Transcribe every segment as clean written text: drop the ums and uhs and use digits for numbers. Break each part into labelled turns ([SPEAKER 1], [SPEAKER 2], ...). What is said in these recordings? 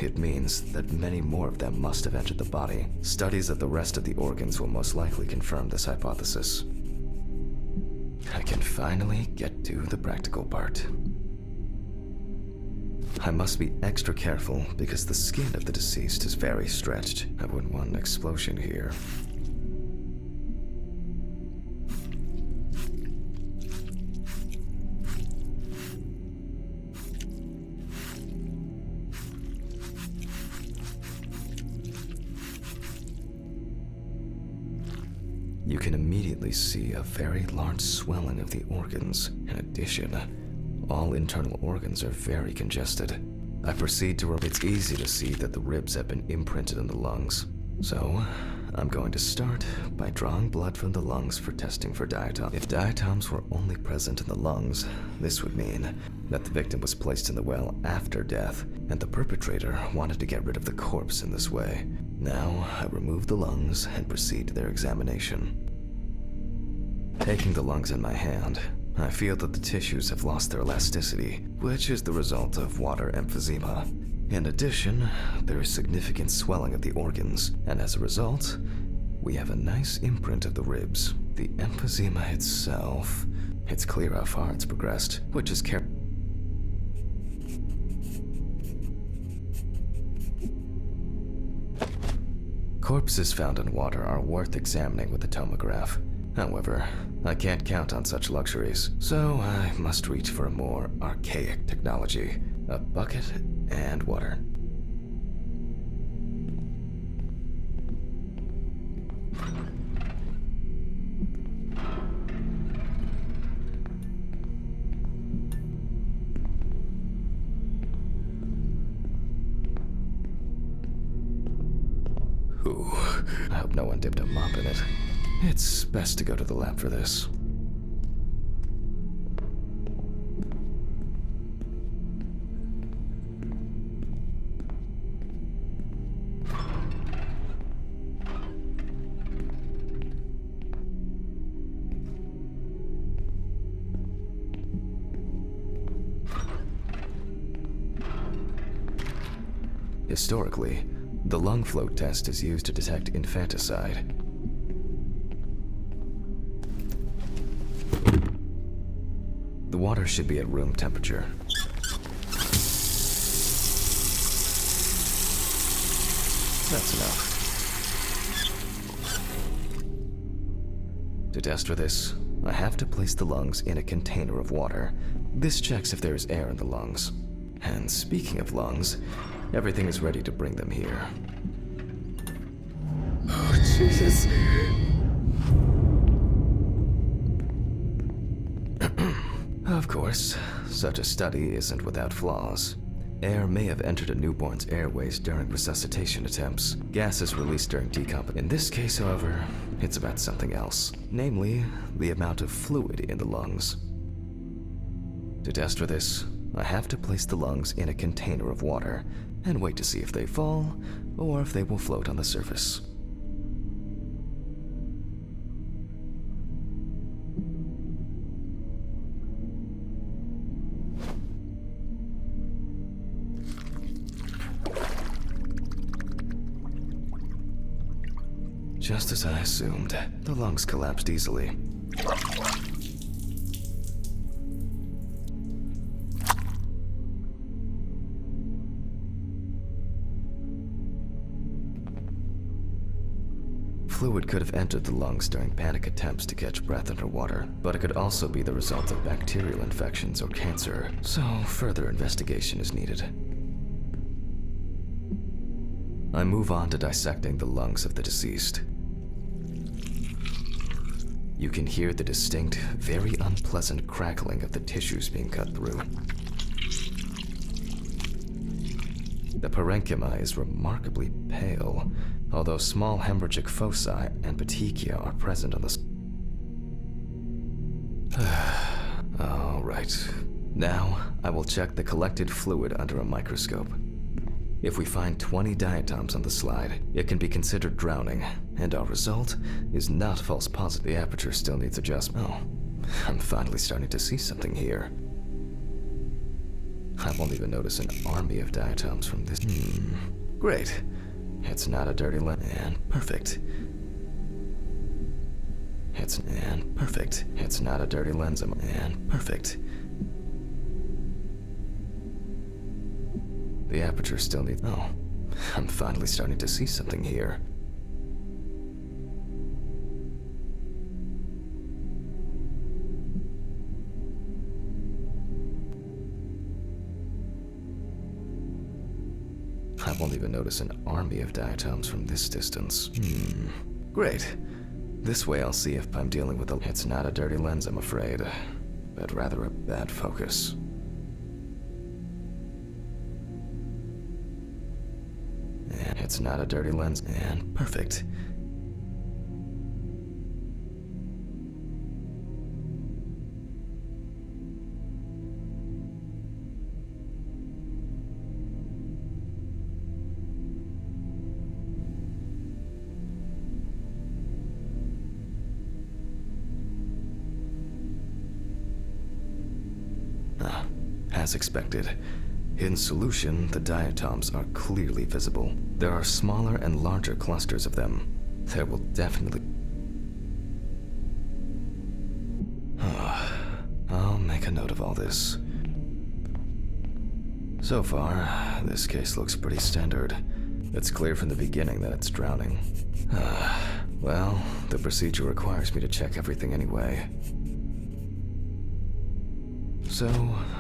[SPEAKER 1] it means that many more of them must have entered the body. Studies of the rest of the organs will most likely confirm this hypothesis. I can finally get to the practical part. I must be extra careful because the skin of the deceased is very stretched. I wouldn't want an explosion here. You can immediately see a very large swelling of the organs. In addition, all internal organs are very congested. I proceed to It's easy to see that the ribs have been imprinted in the lungs. So, I'm going to start by drawing blood from the lungs for testing for diatoms. If diatoms were only present in the lungs, this would mean that the victim was placed in the well after death, and the perpetrator wanted to get rid of the corpse in this way. Now, I remove the lungs and proceed to their examination. Taking the lungs in my hand, I feel that the tissues have lost their elasticity, which is the result of water emphysema. In addition, there is significant swelling of the organs, and as a result, we have a nice imprint of the ribs. The emphysema itself, it's clear how far it's progressed, which is Corpses found in water are worth examining with a tomograph. However, I can't count on such luxuries, so I must reach for a more archaic technology: a bucket and water. Ooh, I hope no one dipped a mop in it. It's best to go to the lab for this. Historically, the lung float test is used to detect infanticide. The water should be at room temperature. That's enough. To test for this, I have to place the lungs in a container of water. This checks if there is air in the lungs. And speaking of lungs, everything is ready to bring them here. Oh, Jesus. Of course, such a study isn't without flaws. Air may have entered a newborn's airways during resuscitation attempts. Gas is released during decomposition. In this case, however, it's about something else, namely, the amount of fluid in the lungs. To test for this, I have to place the lungs in a container of water and wait to see if they fall or if they will float on the surface. Just as I assumed, the lungs collapsed easily. Fluid could have entered the lungs during panic attempts to catch breath underwater, but it could also be the result of bacterial infections or cancer, so further investigation is needed. I move on to dissecting the lungs of the deceased. You can hear the distinct, very unpleasant crackling of the tissues being cut through. The parenchyma is remarkably pale, although small hemorrhagic foci and petechia are present on the... All right. Now, I will check the collected fluid under a microscope. If we find 20 diatoms on the slide, it can be considered drowning, and our result is not false positive. The aperture still needs adjustment. Oh, I'm finally starting to see something here. I won't even notice an army of diatoms from this. Great. It's not a dirty lens. And perfect. Perfect. It's not a dirty lens. And perfect. The aperture still needs. Oh, I'm finally starting to see something here. I won't even notice an army of diatoms from this distance. Great. This way I'll see if I'm dealing with a... It's not a dirty lens, I'm afraid, but rather a bad focus. And it's not a dirty lens. And perfect. As expected. In solution, the diatoms are clearly visible. There are smaller and larger clusters of them. There will definitely... I'll make a note of all this. So far, this case looks pretty standard. It's clear from the beginning that it's drowning. Well, the procedure requires me to check everything anyway. So,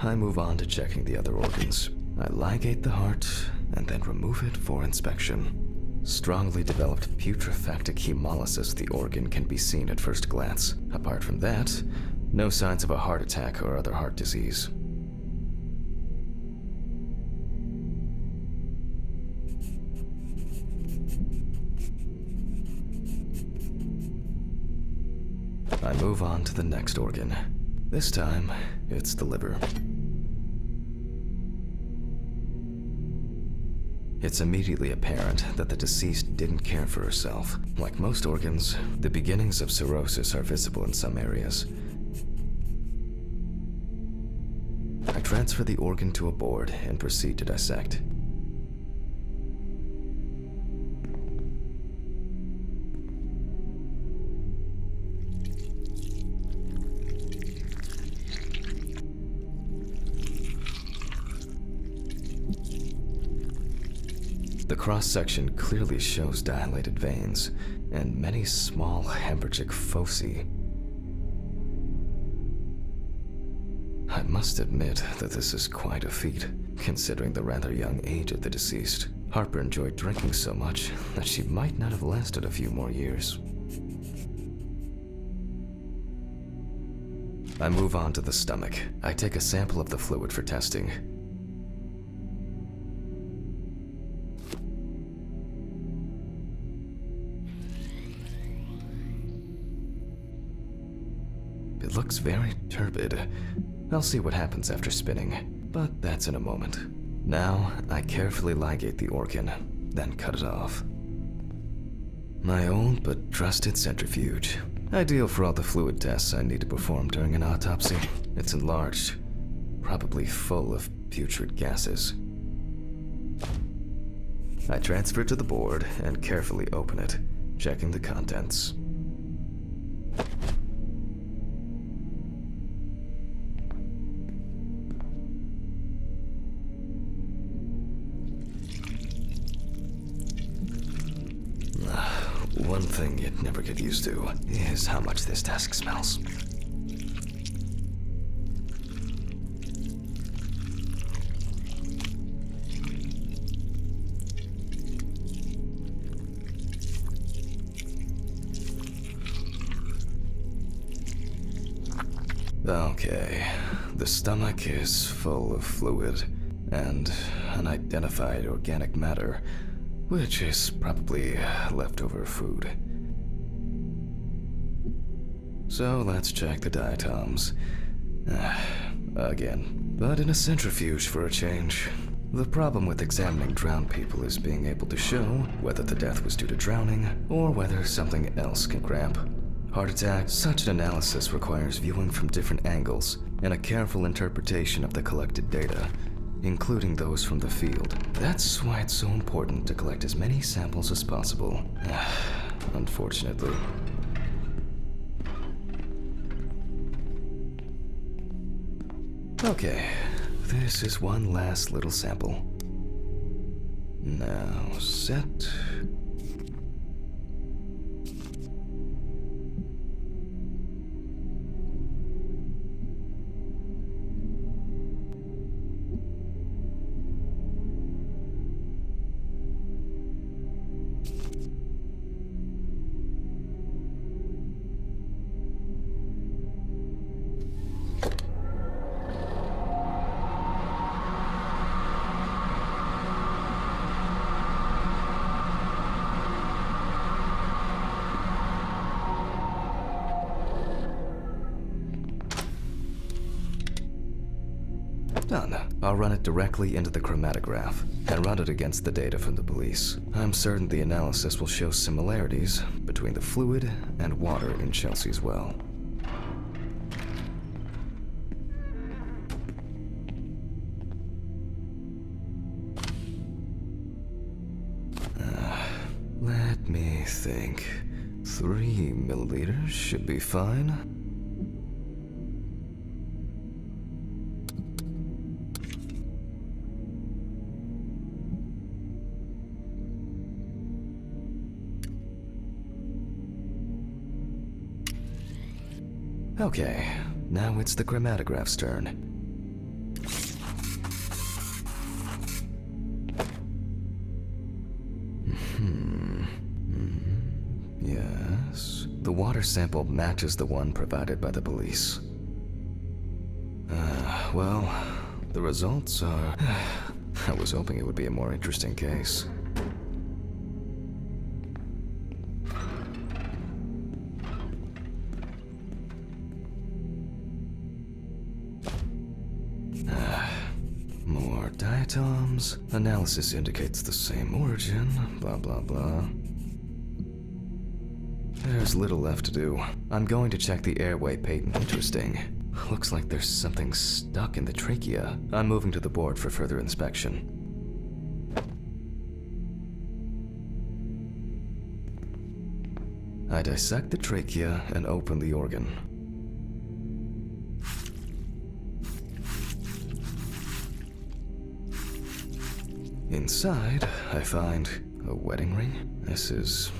[SPEAKER 1] I move on to checking the other organs. I ligate the heart, and then remove it for inspection. Strongly developed putrefactic hemolysis of the organ can be seen at first glance. Apart from that, no signs of a heart attack or other heart disease. I move on to the next organ. This time, it's the liver. It's immediately apparent that the deceased didn't care for herself. Like most organs, the beginnings of cirrhosis are visible in some areas. I transfer the organ to a board and proceed to dissect. The cross-section clearly shows dilated veins and many small hemorrhagic foci. I must admit that this is quite a feat, considering the rather young age of the deceased. Harper enjoyed drinking so much that she might not have lasted a few more years. I move on to the stomach. I take a sample of the fluid for testing. It looks very turbid. I'll see what happens after spinning, but that's in a moment. Now, I carefully ligate the organ, then cut it off. My old but trusted centrifuge. Ideal for all the fluid tests I need to perform during an autopsy. It's enlarged, probably full of putrid gases. I transfer it to the board and carefully open it, checking the contents. One thing you'd never get used to is how much this task smells. Okay, the stomach is full of fluid and unidentified organic matter, which is probably leftover food. So let's check the diatoms. Again, but in a centrifuge for a change. The problem with examining drowned people is being able to show whether the death was due to drowning or whether something else can cramp. Heart attack, such an analysis requires viewing from different angles and a careful interpretation of the collected data. including those from the field. That's why it's so important to collect as many samples as possible. Unfortunately. Okay, this is one last little sample. Now, set. Done. I'll run it directly into the chromatograph and run it against the data from the police. I'm certain the analysis will show similarities between the fluid and water in Chelsea's well. Let me think. 3 milliliters should be fine. Okay, now it's the chromatograph's turn. Yes. The water sample matches the one provided by the police. Well, the results are... I was hoping it would be a more interesting case. More diatoms. Analysis indicates the same origin. Blah, blah, blah. There's little left to do. I'm going to check the airway patent. Interesting. Looks like there's something stuck in the trachea. I'm moving to the board for further inspection. I dissect the trachea and open the organ. Inside, I find a wedding ring. This is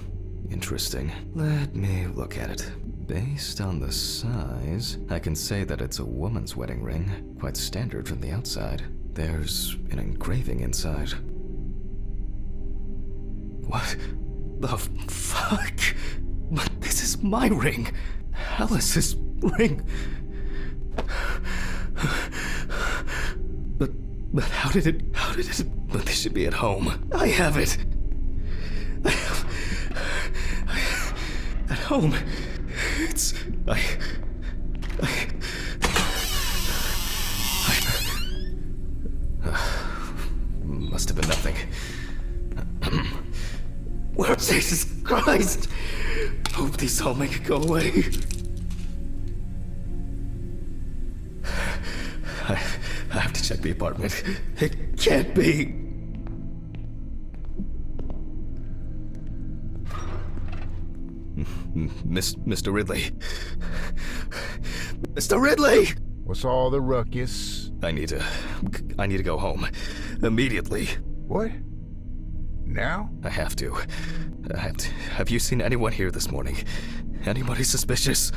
[SPEAKER 1] interesting. Let me look at it. Based on the size, I can say that it's a woman's wedding ring, quite standard from the outside. There's an engraving inside. What the fuck? But this is my ring! Alice's ring! But how did it... But this should be at home. I have it! At home. It's... Must have been nothing. Well, Jesus Christ! Hope these all make it go away. I have to check the apartment. It can't be. Mr. Ridley. Mr. Ridley!
[SPEAKER 2] What's all the ruckus?
[SPEAKER 1] I need to go home. Immediately.
[SPEAKER 2] What? Now?
[SPEAKER 1] I have to. Have you seen anyone here this morning? Anybody suspicious?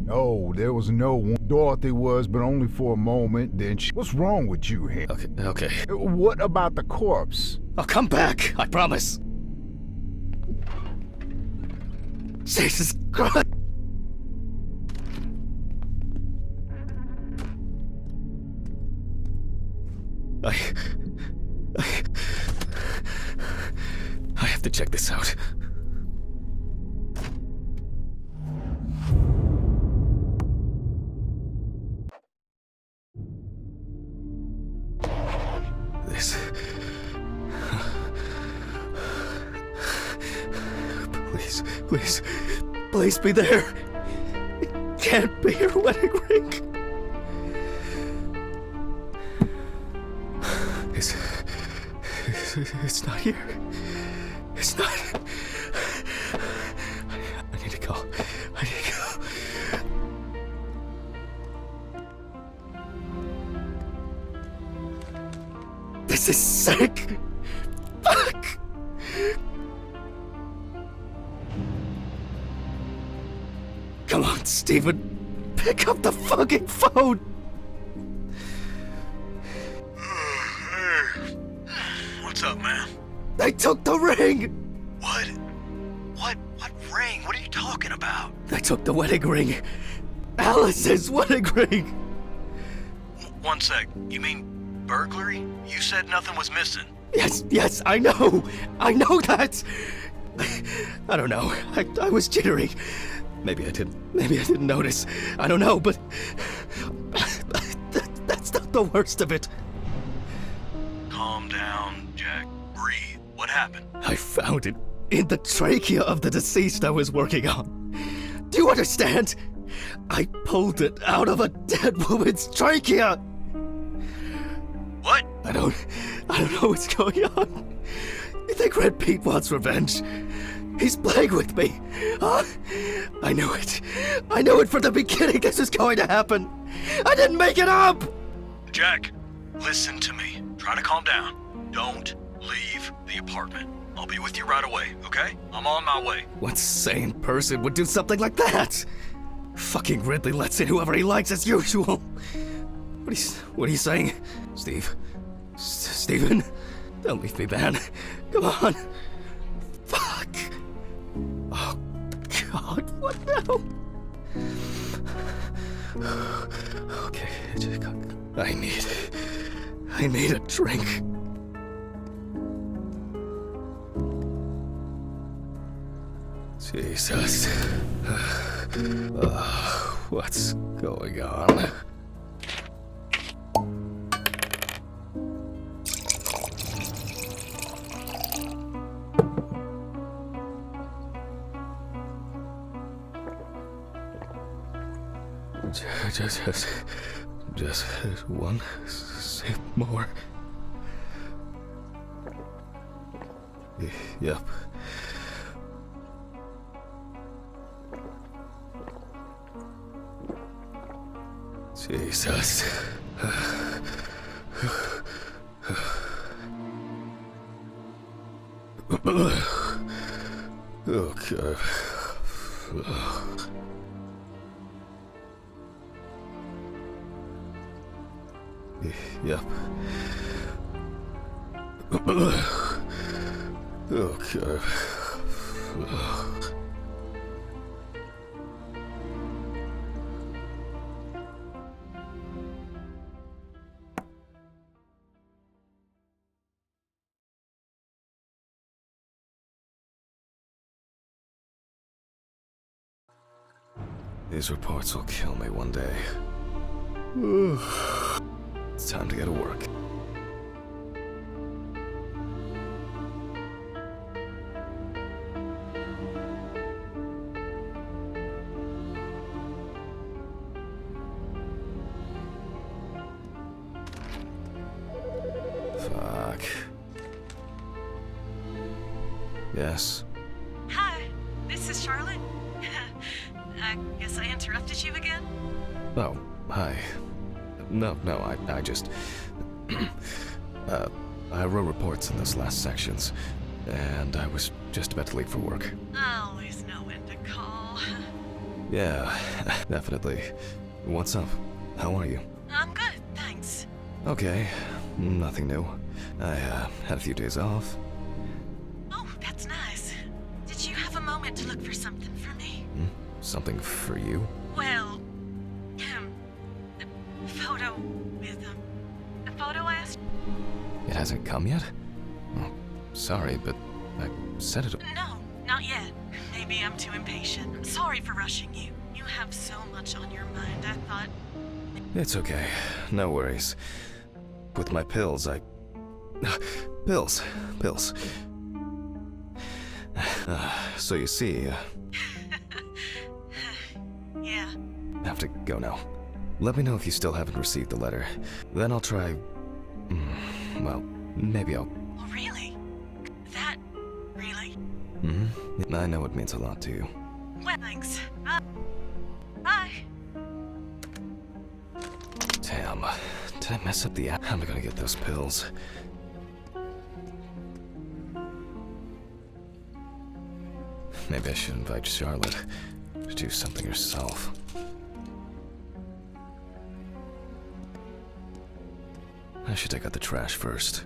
[SPEAKER 2] No, there was no one. Dorothy was, but only for a moment, then she... What's wrong with you, Henry?
[SPEAKER 1] Okay.
[SPEAKER 2] What about the corpse?
[SPEAKER 1] I'll come back, I promise. Jesus Christ! I have to check this out. Please be there. It can't be your wedding ring. It's not here. It's not. I need to go. I need to go. This is sick. Fuck. Come on, Steven. Pick up the fucking phone.
[SPEAKER 3] What's up, man?
[SPEAKER 1] They took the ring.
[SPEAKER 3] What? What ring? What are you talking about?
[SPEAKER 1] They took the wedding ring. Alice's wedding ring.
[SPEAKER 3] One sec. You mean burglary? You said nothing was missing.
[SPEAKER 1] Yes, I know that. I don't know. I was jittery. Maybe I didn't notice. I don't know, but that's not the worst of it.
[SPEAKER 3] Calm down, Jack. Breathe. What happened?
[SPEAKER 1] I found it in the trachea of the deceased I was working on. Do you understand? I pulled it out of a dead woman's trachea.
[SPEAKER 3] What?
[SPEAKER 1] I don't know what's going on. You think Red Pete wants revenge? He's playing with me. Huh? I knew it. I knew it from the beginning this is going to happen. I didn't make it up!
[SPEAKER 3] Jack, listen to me. Try to calm down. Don't leave the apartment. I'll be with you right away, okay? I'm on my way.
[SPEAKER 1] What sane person would do something like that? Fucking Ridley lets in whoever he likes as usual. What are you saying? Steven? Don't leave me, man. Come on. Fuck. Oh, God, what now? Okay, I need a drink. Jesus. What's going on? Just one sip more. Yep. Jesus. Okay. Yep. Okay. These reports will kill me one day. It's time to get to work. Fuck. Yes?
[SPEAKER 4] Hi, this is Charlotte. I guess I interrupted you again?
[SPEAKER 1] Oh, hi. No, I just... I wrote reports in those last sections, and I was just about to leave for work.
[SPEAKER 4] I always know when to call.
[SPEAKER 1] Yeah, definitely. What's up? How are you?
[SPEAKER 4] I'm good, thanks.
[SPEAKER 1] Okay, nothing new. I had a few days off.
[SPEAKER 4] Oh, that's nice. Did you have a moment to look for something for me?
[SPEAKER 1] Something for you?
[SPEAKER 4] Well, a photo with a photo I asked.
[SPEAKER 1] It hasn't come yet? Oh, sorry, but I said it...
[SPEAKER 4] No, not yet. Maybe I'm too impatient. Sorry for rushing you. You have so much on your mind, I thought...
[SPEAKER 1] It's okay. No worries. With my pills, Pills. So you see,
[SPEAKER 4] Yeah.
[SPEAKER 1] I have to go now. Let me know if you still haven't received the letter. Then I'll try... well, maybe I'll...
[SPEAKER 4] Oh, really? Really? That really?
[SPEAKER 1] Mm-hmm. I know it means a lot to you.
[SPEAKER 4] Well, thanks. Bye.
[SPEAKER 1] Damn. Did I mess up the app? How am I gonna get those pills? Maybe I should invite Charlotte to do something herself. I should take out the trash first.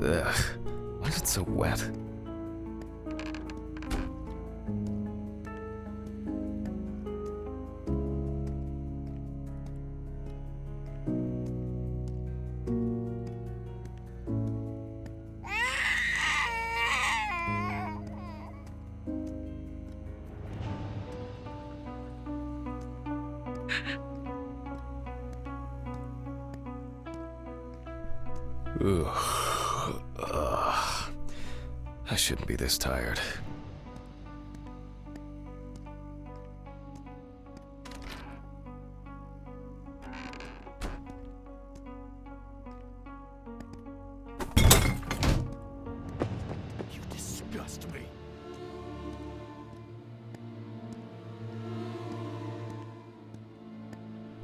[SPEAKER 1] Ugh. Why is it so wet? Ugh. I shouldn't be this tired.
[SPEAKER 2] You disgust me.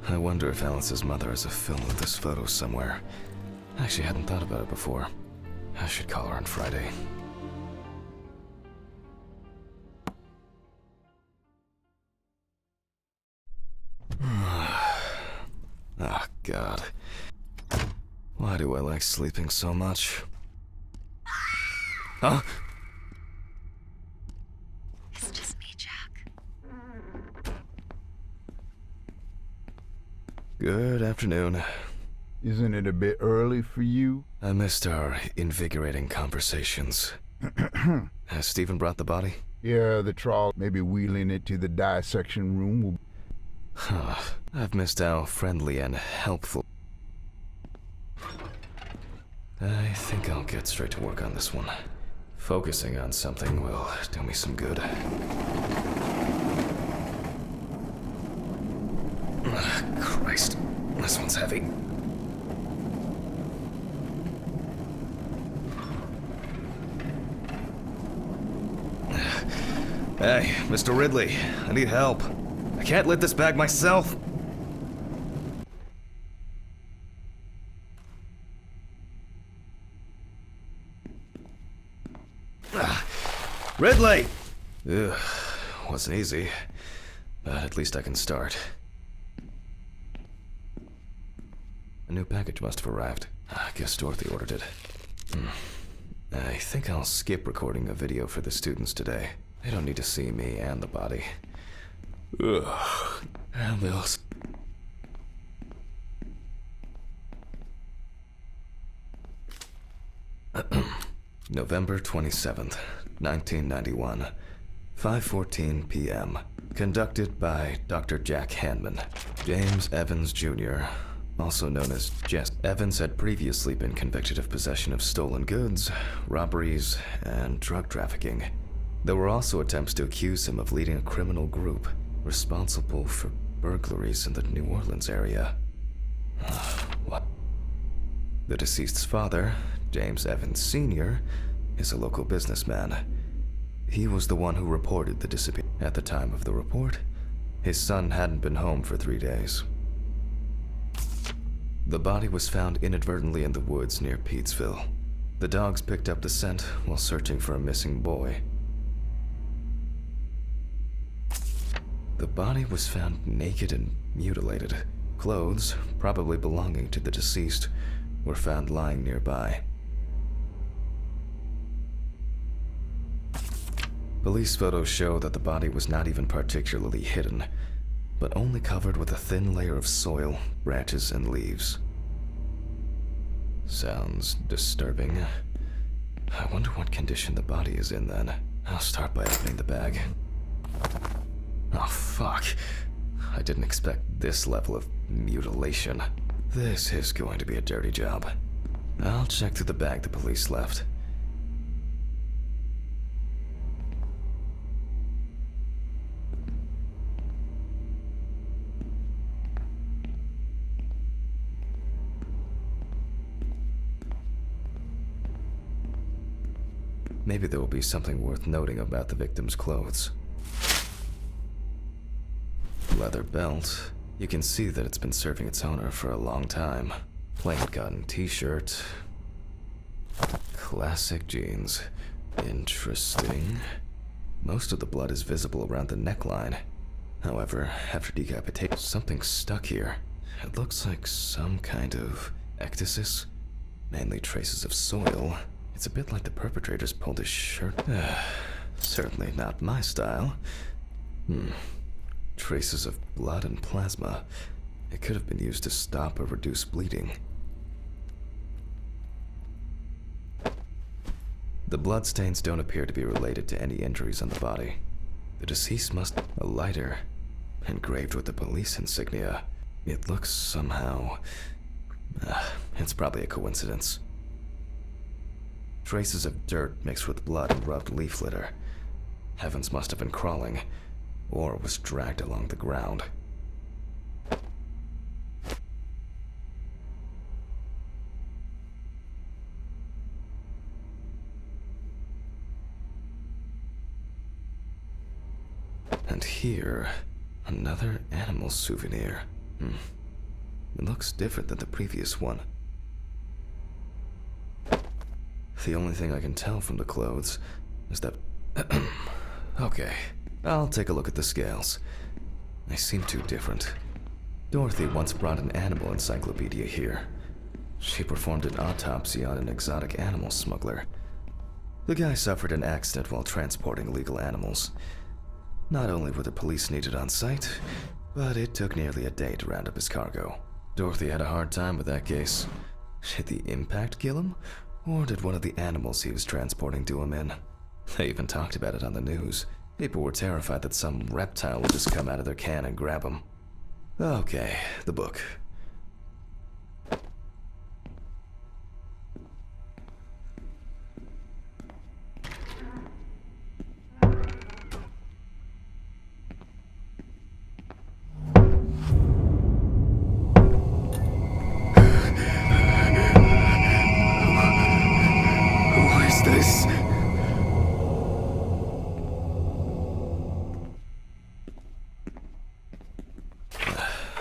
[SPEAKER 1] I wonder if Alice's mother has a film of this photo somewhere. I actually hadn't thought about it before. I should call her on Friday. Oh, God. Why do I like sleeping so much? Huh?
[SPEAKER 4] It's just me, Jack.
[SPEAKER 1] Good afternoon.
[SPEAKER 2] Isn't it a bit early for you?
[SPEAKER 1] I missed our invigorating conversations. Has Stephen brought the body?
[SPEAKER 2] Yeah, the trawl. Maybe wheeling it to the dissection room will...
[SPEAKER 1] Huh. I've missed how friendly and helpful. I think I'll get straight to work on this one. Focusing on something will do me some good. Christ, this one's heavy. Hey, Mr. Ridley, I need help. I can't lift this bag myself. Ridley! Ugh, wasn't easy, but at least I can start. A new package must have arrived. I guess Dorothy ordered it. I think I'll skip recording a video for the students today. They don't need to see me and the body. Ugh. And they'll... November 27th, 1991, 5:14 p.m. Conducted by Dr. Jack Hanman. James Evans Jr., also known as Jess Evans, had previously been convicted of possession of stolen goods, robberies, and drug trafficking. There were also attempts to accuse him of leading a criminal group responsible for burglaries in the New Orleans area. What? The deceased's father, James Evans Sr., is a local businessman. He was the one who reported the disappearance. At the time of the report, his son hadn't been home for 3 days. The body was found inadvertently in the woods near Peetsville. The dogs picked up the scent while searching for a missing boy. The body was found naked and mutilated. Clothes, probably belonging to the deceased, were found lying nearby. Police photos show that the body was not even particularly hidden, but only covered with a thin layer of soil, branches, and leaves. Sounds disturbing. I wonder what condition the body is in then. I'll start by opening the bag. Oh, fuck. I didn't expect this level of mutilation. This is going to be a dirty job. I'll check through the bag the police left. Maybe there will be something worth noting about the victim's clothes. Leather belt. You can see that it's been serving its owner for a long time. Plain cotton t-shirt. Classic jeans. Interesting. Most of the blood is visible around the neckline. However, after decapitation, something's stuck here. It looks like some kind of ectasis. Mainly traces of soil. It's a bit like the perpetrators pulled his shirt. Certainly not my style. Traces of blood and plasma. It could have been used to stop or reduce bleeding. The bloodstains don't appear to be related to any injuries on the body. The deceased must... A lighter, engraved with the police insignia. It looks somehow... it's probably a coincidence. Traces of dirt mixed with blood and rubbed leaf litter. Heavens must have been crawling, or was dragged along the ground. And here, another animal souvenir. It looks different than the previous one. The only thing I can tell from the clothes is that... Okay, I'll take a look at the scales. They seem too different. Dorothy once brought an animal encyclopedia here. She performed an autopsy on an exotic animal smuggler. The guy suffered an accident while transporting illegal animals. Not only were the police needed on site, but it took nearly a day to round up his cargo. Dorothy had a hard time with that case. Did the impact kill him? Or did one of the animals he was transporting do him in? They even talked about it on the news. People were terrified that some reptile would just come out of their can and grab him. Okay, the book. This?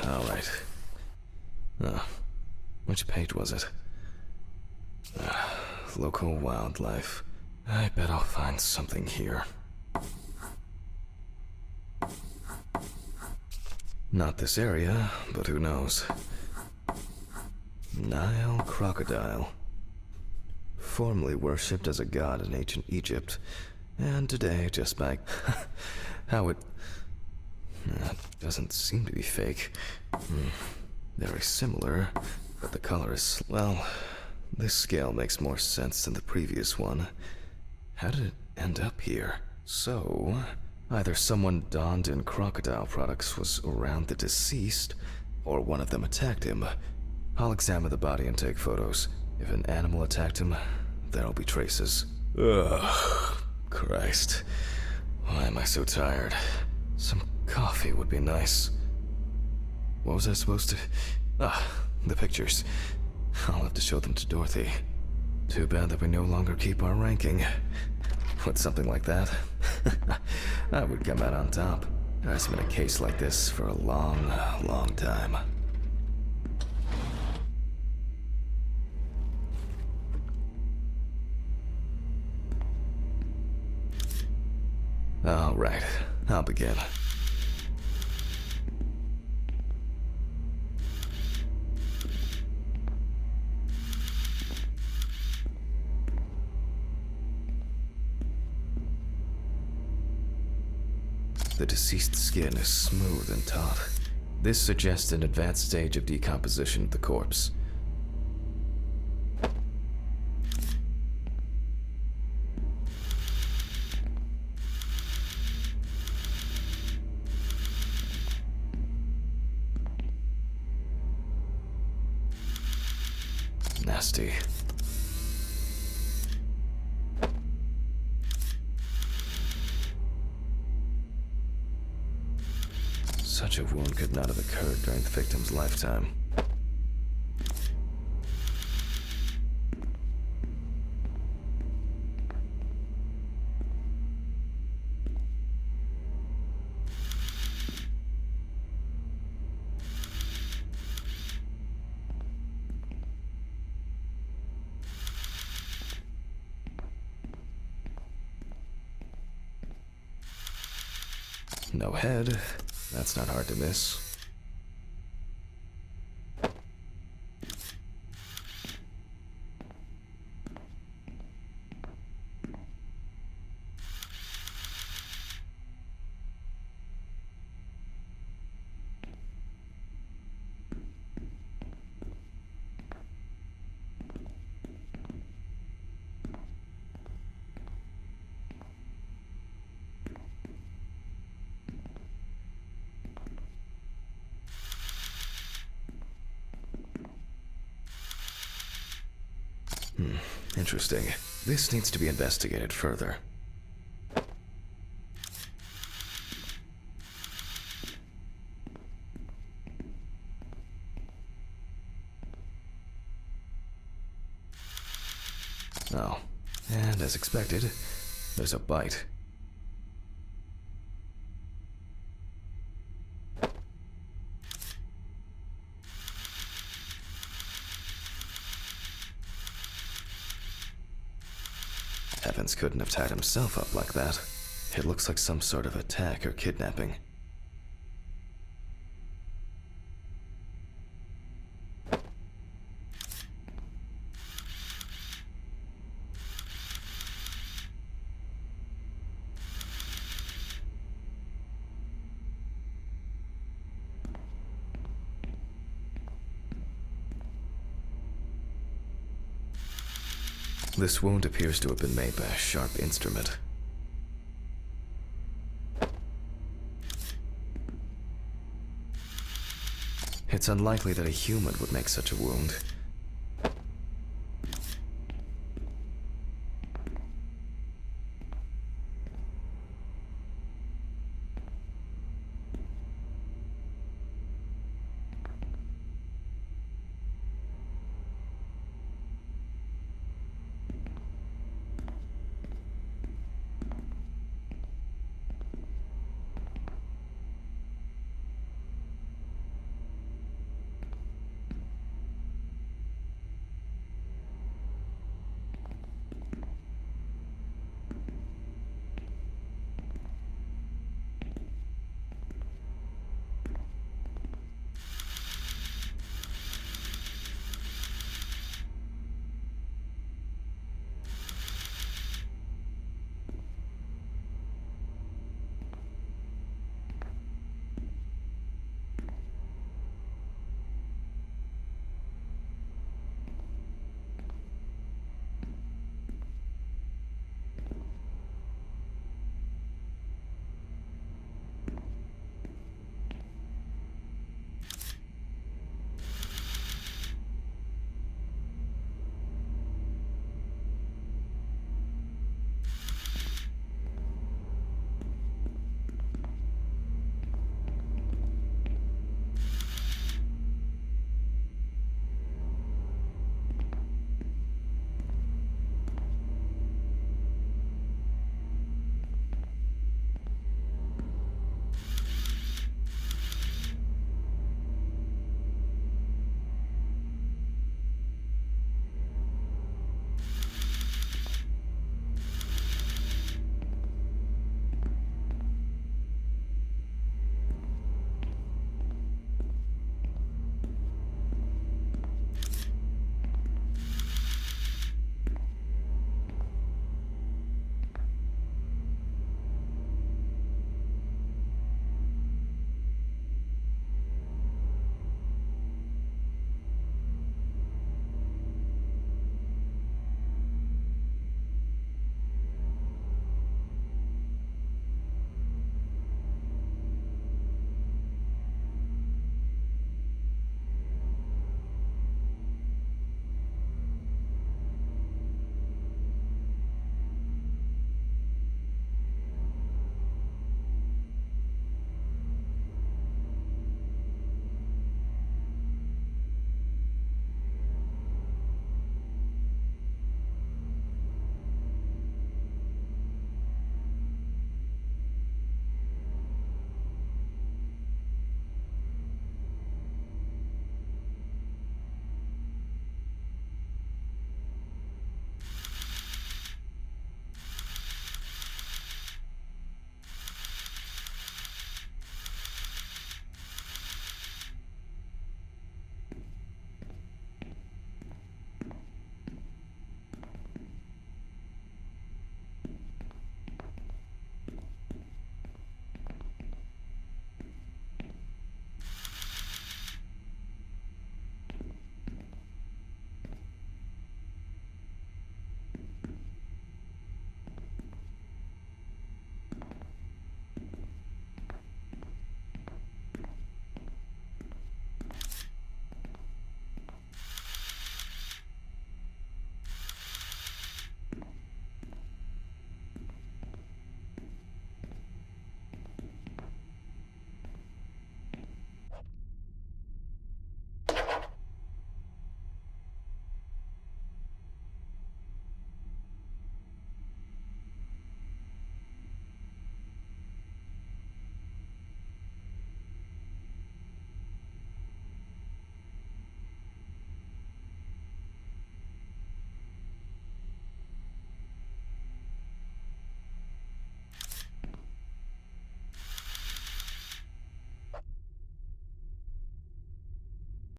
[SPEAKER 1] All right. Which page was it? Local wildlife. I bet I'll find something here. Not this area, but who knows? Nile crocodile. Formerly worshipped as a god in ancient Egypt, and today, just by how it doesn't seem to be fake. Very similar, but the color is, well, this scale makes more sense than the previous one. How did it end up here? So, either someone donned in crocodile products was around the deceased, or one of them attacked him. I'll examine the body and take photos. If an animal attacked him, there'll be traces. Ugh, Christ. Why am I so tired? Some coffee would be nice. What was I supposed to... the pictures. I'll have to show them to Dorothy. Too bad that we no longer keep our ranking. With something like that, I would come out on top. There hasn't been a case like this for a long, long time. All right, I'll begin. The deceased's skin is smooth and taut. This suggests an advanced stage of decomposition of the corpse. Nasty. Such a wound could not have occurred during the victim's lifetime. No head. That's not hard to miss. Interesting. This needs to be investigated further. Oh, and as expected, there's a bite. Evans couldn't have tied himself up like that. It looks like some sort of attack or kidnapping. This wound appears to have been made by a sharp instrument. It's unlikely that a human would make such a wound.